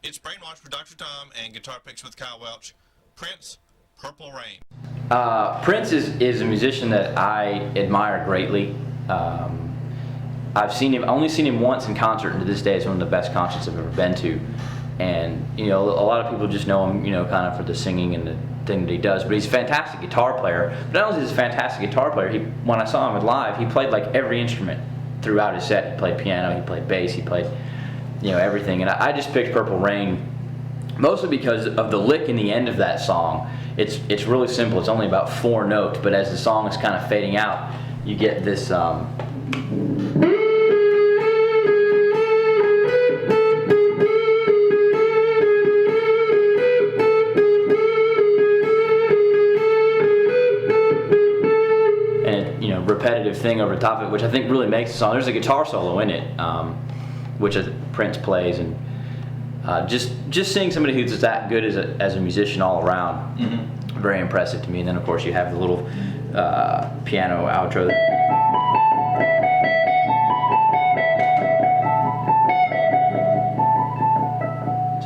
It's Brainwash with Dr. Tom and Guitar Picks with Kyle Welch. Prince, Purple Rain. Prince is a musician that I admire greatly. I've only seen him once in concert, and to this day it's one of the best concerts I've ever been to. And a lot of people just know him, kind of for the singing and the thing that he does. But he's a fantastic guitar player. But not only is he a fantastic guitar player, when I saw him live, he played like every instrument throughout his set. He played piano, he played bass, he played everything. And I just picked Purple Rain mostly because of the lick in the end of that song. It's really simple. It's only about 4 notes, but as the song is kind of fading out, you get this. Repetitive thing over the top of it, which I think really makes the song. There's a guitar solo in it, which Prince plays, and just seeing somebody who's that good as a musician all around, very impressive to me. And then of course you have the little piano outro.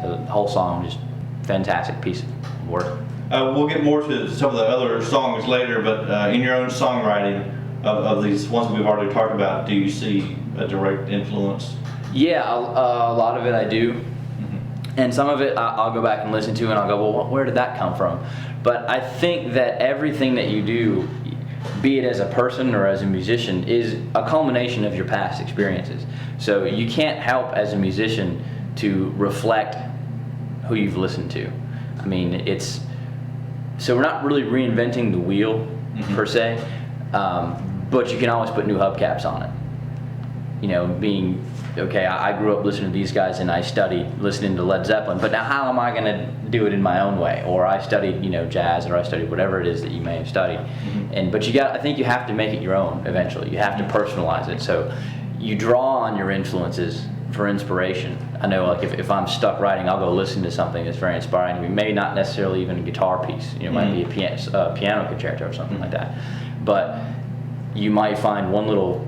So the whole song, just fantastic piece of work. We'll get more to some of the other songs later, but in your own songwriting of these ones that we've already talked about, do you see a direct influence? Yeah, a lot of it I do. And some of it I'll go back and listen to, and I'll go, well, where did that come from? But I think that everything that you do, be it as a person or as a musician, is a culmination of your past experiences. So you can't help as a musician to reflect who you've listened to. I mean, so we're not really reinventing the wheel per se, but you can always put new hubcaps on it. Being, okay, I grew up listening to these guys and I studied listening to Led Zeppelin, but now how am I going to do it in my own way? Or I studied, jazz, or I studied whatever it is that you may have studied. But I think you have to make it your own eventually. You have to personalize it. So you draw on your influences for inspiration. I know, like if I'm stuck writing, I'll go listen to something that's very inspiring to me. Maybe not necessarily even a guitar piece. It might be a piano concerto or something like that. But you might find one little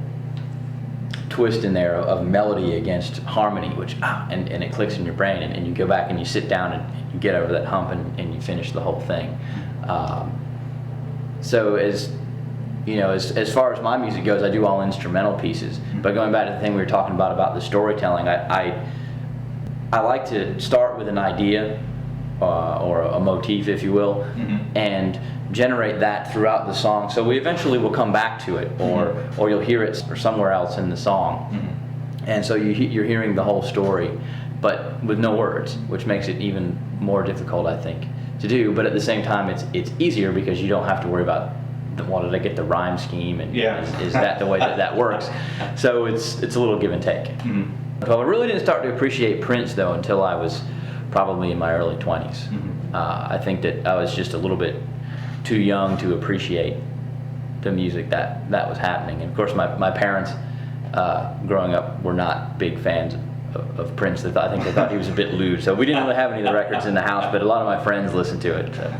twist in there of melody against harmony, which and it clicks in your brain, and you go back and you sit down and you get over that hump and you finish the whole thing. So as far as my music goes, I do all instrumental pieces. But going back to the thing we were talking about the storytelling, I like to start with an idea or a motif, if you will, and generate that throughout the song. So we eventually will come back to it, or you'll hear it or somewhere else in the song. And so you're hearing the whole story, but with no words, which makes it even more difficult, I think, to do. But at the same time, it's easier because you don't have to worry about did I get the rhyme scheme, and is that the way that works? So it's a little give and take. But I really didn't start to appreciate Prince though until I was probably in my early 20s. I think that I was just a little bit too young to appreciate the music that was happening. And of course my parents growing up were not big fans of Prince. I think they thought he was a bit lewd, so we didn't really have any of the records in the house, but a lot of my friends listened to it. So.